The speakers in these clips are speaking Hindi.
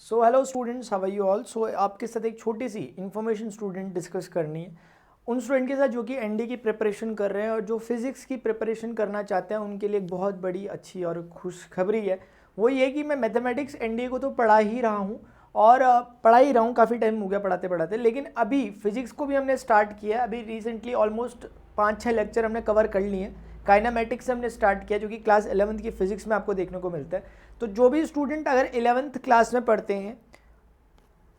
So hello students, how are you all. So आपके साथ एक छोटी सी इन्फॉर्मेशन स्टूडेंट डिस्कस करनी है उन स्टूडेंट के साथ जो कि एनडी की प्रिपरेशन कर रहे हैं और जो फिज़िक्स की प्रिपरेशन करना चाहते हैं। उनके लिए एक बहुत बड़ी अच्छी और खुशखबरी है। वो ये कि मैं मैथमेटिक्स एनडी को तो पढ़ा ही रहा हूँ और पढ़ा ही रहा हूँ, काफ़ी टाइम हो गया पढ़ाते पढ़ाते, लेकिन अभी फिज़िक्स को भी हमने स्टार्ट किया है। अभी रिसेंटली ऑलमोस्ट 5-6 लेक्चर हमने कवर कर लिए हैं। काइनामेटिक्स से हमने स्टार्ट किया जो कि क्लास 11th की फिजिक्स में आपको देखने को मिलता है। तो जो भी स्टूडेंट अगर 11th क्लास में पढ़ते हैं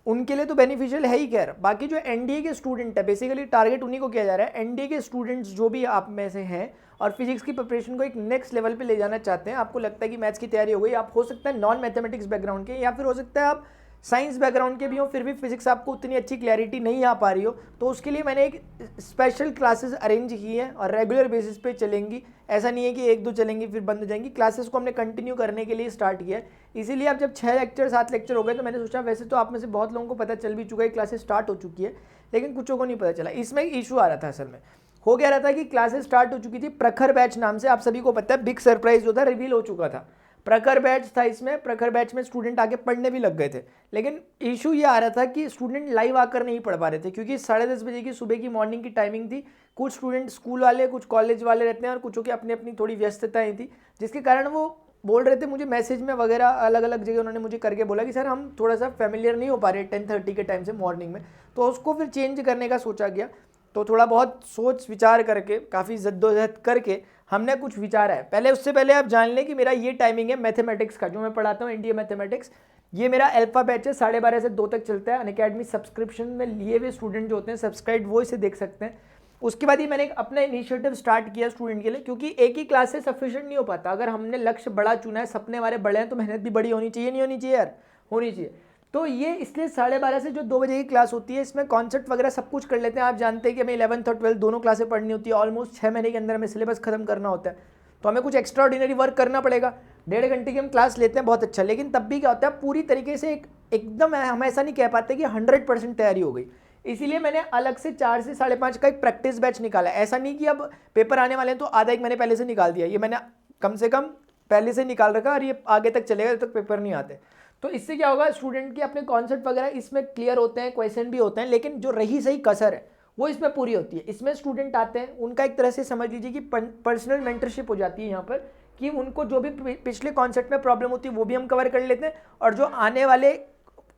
उनके लिए तो बेनिफिशियल है ही। खैर बाकी जो एनडीए के स्टूडेंट है, बेसिकली टारगेट उन्हीं को किया जा रहा है। एनडीए के स्टूडेंट्स जो भी आप में से हैं और फिजिक्स की प्रिपरेशन को एक नेक्स्ट लेवल पे ले जाना चाहते हैं, आपको लगता है कि मैथ्स की तैयारी हो गई, आप हो सकता है नॉन मैथमेटिक्स बैकग्राउंड के या फिर हो सकता है आप साइंस बैकग्राउंड के भी हो, फिर भी फिजिक्स आपको उतनी अच्छी क्लैरिटी नहीं आ पा रही हो, तो उसके लिए मैंने एक स्पेशल क्लासेस अरेंज की है और रेगुलर बेसिस पे चलेंगी। ऐसा नहीं है कि 1-2 चलेंगी फिर बंद हो जाएंगी। क्लासेस को हमने कंटिन्यू करने के लिए स्टार्ट किया है। इसीलिए अब जब 6 लेक्चर 7 लेक्चर हो गए तो मैंने सोचा, वैसे तो आप में से बहुत लोगों को पता चल भी चुका है क्लासेस स्टार्ट हो चुकी है, लेकिन कुछों को नहीं पता चला। इसमें एक इशू आ रहा था। असल में हो क्या रहा था कि क्लासेस स्टार्ट हो चुकी थी प्रखर बैच नाम से, आप सभी को पता है, बिग सरप्राइज जो था रिवील हो चुका था। प्रखर बैच था, इसमें प्रखर बैच में स्टूडेंट आके पढ़ने भी लग गए थे, लेकिन इशू ये आ रहा था कि स्टूडेंट लाइव आकर नहीं पढ़ पा रहे थे क्योंकि 10:30 बजे की सुबह की मॉर्निंग की टाइमिंग थी। कुछ स्टूडेंट स्कूल वाले, कुछ कॉलेज वाले रहते हैं और कुछों की अपनी अपनी थोड़ी व्यस्तताएं थी, जिसके कारण वो बोल रहे थे मुझे मैसेज में वगैरह अलग अलग जगह उन्होंने मुझे करके बोला कि सर हम थोड़ा सा फेमिलियर नहीं हो पा रहे 10:30 के टाइम से मॉर्निंग में, तो उसको फिर चेंज करने का सोचा गया। तो थोड़ा बहुत सोच विचार करके, काफ़ी जद्दोजहद करके हमने कुछ विचारा है। पहले उससे पहले आप जान लें कि मेरा ये टाइमिंग है मैथमेटिक्स का, जो मैं पढ़ाता हूँ एनडीए मैथमेटिक्स। ये मेरा अल्फा बैच है, 12:30 से 2 तक चलता है। अनअकैडमी सब्सक्रिप्शन में लिए हुए स्टूडेंट जो होते हैं सब्सक्राइब, वो इसे देख सकते हैं। उसके बाद ही मैंने एक अपना इनिशिएटिव स्टार्ट किया स्टूडेंट के लिए, क्योंकि एक ही क्लास से सफिशिएंट नहीं हो पाता। अगर हमने लक्ष्य बड़ा चुना है, सपने हमारे बड़े हैं, तो मेहनत भी बड़ी होनी चाहिए। नहीं होनी चाहिए यार, होनी चाहिए। तो ये इसलिए 12:30 से जो 2 बजे की क्लास होती है, इसमें कॉन्सेप्ट वगैरह सब कुछ कर लेते हैं। आप जानते हैं कि हमें 11th और 12th दोनों क्लासें पढ़नी होती है। ऑलमोस्ट 6 महीने के अंदर हमें सिलेबस खत्म करना होता है, तो हमें कुछ एक्स्ट्रा ऑर्डिनरी वर्क करना पड़ेगा। 1.5 घंटे की हम क्लास लेते हैं, बहुत अच्छा, लेकिन तब भी क्या होता है, पूरी तरीके से एकदम हम ऐसा नहीं कह पाते कि 100% तैयारी हो गई। इसीलिए मैंने अलग से 4 से 5:30 का एक प्रैक्टिस बैच निकाला। ऐसा नहीं कि अब पेपर आने वाले हैं तो आधा एक महीने पहले से निकाल दिया, ये मैंने कम से कम पहले से निकाल रखा और ये आगे तक चलेगा जब तक पेपर नहीं आते। तो इससे क्या होगा, स्टूडेंट के अपने कॉन्सेप्ट वगैरह इसमें क्लियर होते हैं, क्वेश्चन भी होते हैं, लेकिन जो रही सही कसर है वो इसमें पूरी होती है। इसमें स्टूडेंट आते हैं, उनका एक तरह से समझ लीजिए कि पर्सनल मेंटरशिप हो जाती है यहाँ पर, कि उनको जो भी पिछले कॉन्सेप्ट में प्रॉब्लम होती है वो भी हम कवर कर लेते हैं, और जो आने वाले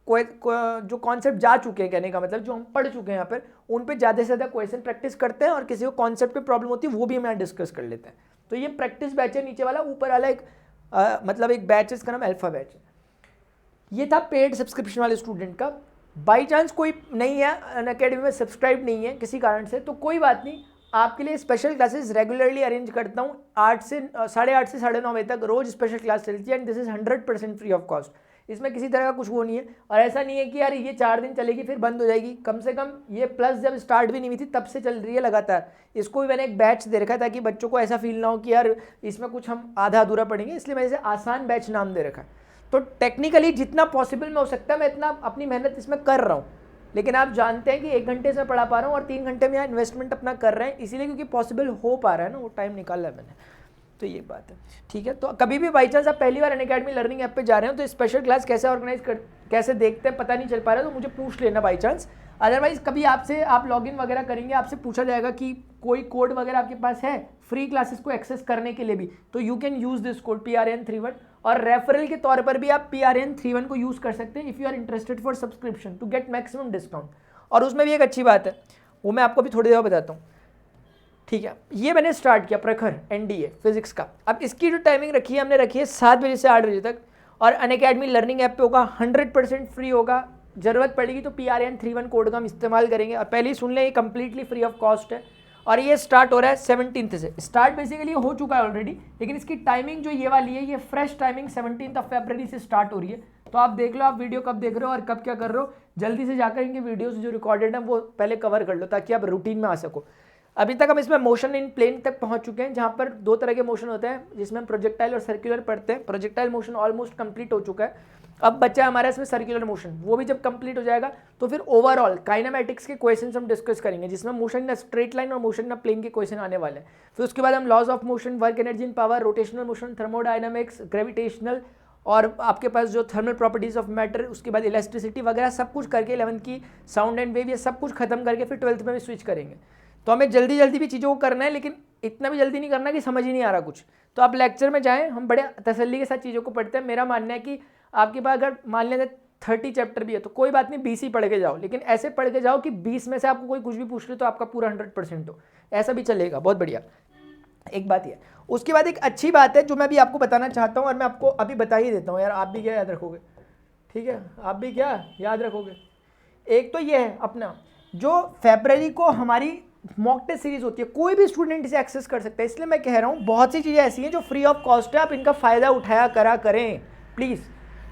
जो कॉन्सेप्ट जा चुके हैं, कहने का मतलब जो हम पढ़ चुके हैं यहाँ पर, उन पे ज़्यादा से ज़्यादा क्वेश्चन प्रैक्टिस करते हैं, और किसी को कॉन्सेप्ट पे प्रॉब्लम होती है वो भी हम यहाँ डिस्कस कर लेते हैं। तो ये प्रैक्टिस बैच है नीचे वाला। ऊपर वाला एक मतलब एक बैच, इसका नाम अल्फा बैच है। ये था पेड सब्सक्रिप्शन वाले स्टूडेंट का। बाई चांस कोई नहीं है, अनअकैडमी में सब्सक्राइब नहीं है किसी कारण से, तो कोई बात नहीं, आपके लिए स्पेशल क्लासेस रेगुलरली अरेंज करता हूँ। 8 से 8:30 से 9:30 बजे तक रोज स्पेशल क्लास चलती है, and this is 100% free of cost. इसमें किसी तरह का कुछ वो नहीं है, और ऐसा नहीं है कि यार ये 4 दिन चलेगी फिर बंद हो जाएगी। कम से कम ये प्लस जब स्टार्ट भी नहीं हुई थी तब से चल रही है लगातार। इसको भी मैंने एक बैच दे रखा है ताकि बच्चों को ऐसा फील ना हो कि यार इसमें कुछ हम आधा अधूरा पढ़ेंगे, इसलिए मैंने इसे आसान बैच नाम दे रखा है। तो टेक्निकली जितना पॉसिबल में हो सकता है मैं इतना अपनी मेहनत इसमें कर रहा हूँ, लेकिन आप जानते हैं कि 1 घंटे से मैं पढ़ा पा रहा हूँ और 3 घंटे में यहाँ इन्वेस्टमेंट अपना कर रहे हैं, इसीलिए क्योंकि पॉसिबल हो पा रहा है ना, वो टाइम निकाला है मैंने। तो ये बात है, ठीक है। तो कभी भी बाई चांस आप पहली बार अनअकैडमी लर्निंग ऐप पे जा रहे हो तो स्पेशल क्लास कैसे ऑर्गेनाइज कर, कैसे देखते हैं पता नहीं चल पा रहा है, तो मुझे पूछ लेना बाई चांस। अदरवाइज कभी आपसे आप लॉगिन वगैरह करेंगे, आपसे पूछा जाएगा कि कोई कोड वगैरह आपके पास है फ्री क्लासेस को एक्सेस करने के लिए भी, तो you can use this code PRN31, और रेफरल के तौर पर भी आप PRN31 को यूज कर सकते हैं if you are interested for subscription to get maximum discount. और उसमें भी एक अच्छी बात है, वो मैं आपको भी थोड़ी देर बताता हूँ, ठीक है। ये मैंने स्टार्ट किया प्रखर एनडीए फिजिक्स का। अब इसकी जो टाइमिंग रखी है, हमने रखी है 7 बजे से 8 बजे तक, और अनअकैडमी लर्निंग ऐप पे होगा, 100% फ्री होगा। जरूरत पड़ेगी तो PRN31 कोड का हम इस्तेमाल करेंगे। और पहले ही सुन लें, ये कंप्लीटली फ्री ऑफ कॉस्ट है, और ये स्टार्ट हो रहा है 17th से। स्टार्ट बेसिकली हो चुका है ऑलरेडी, लेकिन इसकी टाइमिंग जो ये वाली है, ये फ्रेश टाइमिंग 17 फरवरी से स्टार्ट हो रही है। तो आप देख लो, आप वीडियो कब देख रहे हो और कब क्या कर रहे हो, जल्दी से जाकर इनके वीडियोस जो रिकॉर्डेड हैं वो पहले कवर कर लो ताकि आप रूटीन में आ सको। अभी तक हम इसमें मोशन इन प्लेन तक पहुंच चुके हैं, जहां पर 2 तरह के मोशन होते हैं, जिसमें हम प्रोजेक्टाइल और सर्कुलर पढ़ते हैं। प्रोजेक्टाइल मोशन ऑलमोस्ट कंप्लीट हो चुका है, अब बचा हमारा इसमें सर्कुलर मोशन। वो भी जब कंप्लीट हो जाएगा तो फिर ओवरऑल काइनेमैटिक्स के क्वेश्चंस हम डिस्कस करेंगे, जिसमें मोशन इन स्ट्रेट लाइन और मोशन इन प्लेन के क्वेश्चन आने वाले हैं। फिर उसके बाद हम laws of motion, work energy in power, rotational motion, thermodynamics, gravitational और आपके पास जो थर्मल प्रॉपर्टीज़ ऑफ मैटर, उसके बाद इलेक्ट्रिसिटी वगैरह सब कुछ करके 11th की साउंड एंड वेव ये सब कुछ खत्म करके फिर 12th में भी स्विच करेंगे। तो हमें जल्दी जल्दी भी चीज़ों को करना है, लेकिन इतना भी जल्दी नहीं करना कि समझ ही नहीं आ रहा कुछ। तो आप लेक्चर में जाएँ, हम बड़े तसल्ली के साथ चीज़ों को पढ़ते हैं। मेरा मानना है कि आपके पास अगर मान लें 30 चैप्टर भी है तो कोई बात नहीं, 20 ही पढ़ के जाओ, लेकिन ऐसे पढ़ के जाओ कि 20 में से आपको कोई कुछ भी पूछ ले तो आपका पूरा 100% हो, ऐसा भी चलेगा। बहुत बढ़िया, एक बात ये। उसके बाद एक अच्छी बात है जो मैं भी आपको बताना चाहता हूँ, और मैं आपको अभी बता ही देता हूँ यार, आप भी क्या याद रखोगे, ठीक है, आप भी क्या याद रखोगे। एक तो ये है अपना, जो फरवरी को हमारी मॉक टेस्ट सीरीज होती है, कोई भी स्टूडेंट इसे एक्सेस कर सकता है। इसलिए मैं कह रहा हूँ बहुत सी चीज़ें ऐसी हैं जो फ्री ऑफ कॉस्ट है, आप इनका फ़ायदा उठाया करा करें प्लीज़,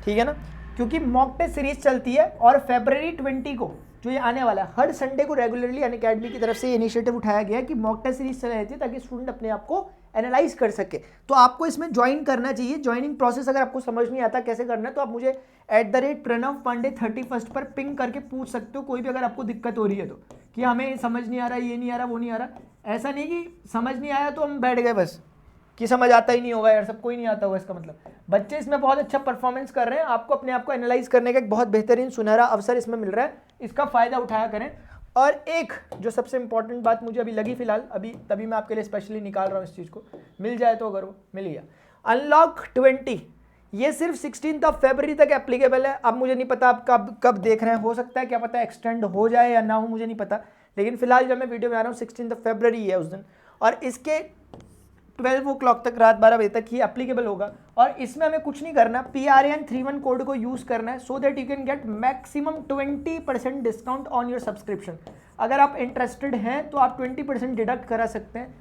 ठीक है ना। क्योंकि मॉक टेस्ट सीरीज चलती है और फरवरी 20 को जो ये आने वाला है, हर संडे को रेगुलरली अनअकैडमी की तरफ से ये इनिशिएटिव उठाया गया है कि मॉक टेस्ट सीरीज चलाई जाती है ताकि स्टूडेंट अपने आप को एनालाइज कर सके। तो आपको इसमें ज्वाइन करना चाहिए। ज्वाइनिंग प्रोसेस अगर आपको समझ नहीं आता कैसे करना है तो आप मुझे @प्रणव_पांडे 31 पर पिंग करके पूछ सकते हो, कोई भी अगर आपको दिक्कत हो रही है तो, कि हमें समझ नहीं आ रहा, ये नहीं आ रहा, वो नहीं आ रहा। ऐसा नहीं कि समझ नहीं आया तो हम बैठ गए बस कि समझ आता ही नहीं होगा यार, सबको ही नहीं आता होगा। इसका मतलब बच्चे इसमें बहुत अच्छा परफॉर्मेंस कर रहे हैं, आपको अपने आप को एनालाइज करने का एक बहुत बेहतरीन सुनहरा अवसर इसमें मिल रहा है, इसका फ़ायदा उठाया करें। और एक जो सबसे इंपॉर्टेंट बात मुझे अभी लगी फिलहाल, अभी तभी मैं आपके लिए स्पेशली निकाल रहा हूँ इस चीज़ को, मिल जाए तो, अगर वो मिल गया। अनलॉक 20 ये सिर्फ 16 फरवरी तक एप्लीकेबल है। अब मुझे नहीं पता आप कब कब देख रहे हैं, हो सकता है क्या पता एक्सटेंड हो जाए या ना हो, मुझे नहीं पता, लेकिन फिलहाल जब मैं वीडियो में आ रहा हूँ 16 फरवरी है उस दिन, और इसके 12 o'clock तक, रात 12 बजे तक ही एप्लीकेबल होगा। और इसमें हमें कुछ नहीं करना, PRN31 कोड को यूज़ करना है so that you can get maximum 20% discount on your subscription. अगर आप इंटरेस्टेड हैं तो आप 20% डिडक्ट करा सकते हैं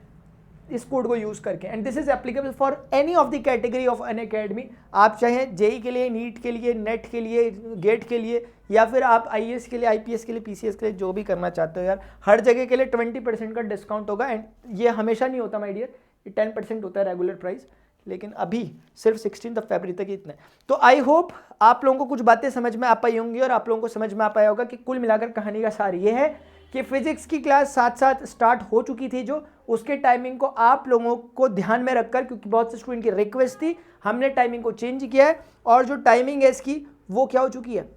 इस कोड को यूज़ करके, and this is applicable for any of the category of Unacademy. आप चाहे जेई के लिए, नीट के लिए, नेट के लिए, गेट के लिए, या फिर आप IAS के लिए, IPS के लिए, PCS के लिए, जो भी करना चाहते हो यार, हर जगह के लिए 20% का डिस्काउंट होगा। एंड ये हमेशा नहीं होता माय डियर, 10% होता है रेगुलर प्राइस, लेकिन अभी सिर्फ 16 फरवरी तक ही इतना है। तो आई होप आप लोगों को कुछ बातें समझ में आ पाई होंगी, और आप लोगों को समझ में आ पाया होगा कि कुल मिलाकर कहानी का सार ये है कि फिजिक्स की क्लास साथ साथ स्टार्ट हो चुकी थी, जो उसके टाइमिंग को आप लोगों को ध्यान में रखकर, क्योंकि बहुत से स्टूडेंट की रिक्वेस्ट थी, हमने टाइमिंग को चेंज किया है। और जो टाइमिंग है इसकी वो क्या हो चुकी है,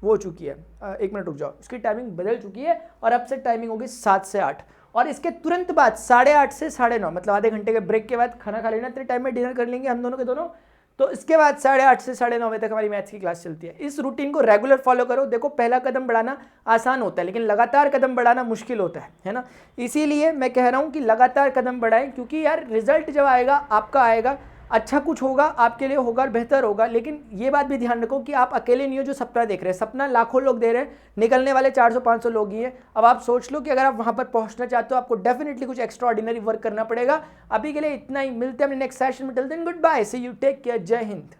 वो हो चुकी है, एक मिनट रुक जाओ, इसकी टाइमिंग बदल चुकी है और अब से टाइमिंग होगी 7 से 8, और इसके तुरंत बाद 8:30 से 9:30, मतलब आधे घंटे के ब्रेक के बाद खाना खा लेना, इतने टाइम में डिनर कर लेंगे हम दोनों के दोनों। तो इसके बाद 8:30 से 9:30 बजे तक हमारी मैथ्स की क्लास चलती है। इस रूटीन को रेगुलर फॉलो करो। देखो पहला कदम बढ़ाना आसान होता है, लेकिन लगातार कदम बढ़ाना मुश्किल होता है ना। इसीलिए मैं कह रहा हूँ कि लगातार कदम बढ़ाएं, क्योंकि यार रिजल्ट जब आएगा आपका आएगा, अच्छा कुछ होगा आपके लिए, होगा बेहतर होगा। लेकिन ये बात भी ध्यान रखो कि आप अकेले नहीं हो जो सपना देख रहे हैं। सपना लाखों लोग दे रहे हैं, निकलने वाले 400-500 लोग ही हैं। अब आप सोच लो कि अगर आप वहाँ पर पहुँचना चाहते हो, आपको डेफिनेटली कुछ एक्स्ट्रा ऑर्डिनरी वर्क करना पड़ेगा। अभी के लिए इतना ही, मिलते हैं अपने नेक्स्ट सेशन में। Till then good bye, see you, take care, जय हिंद।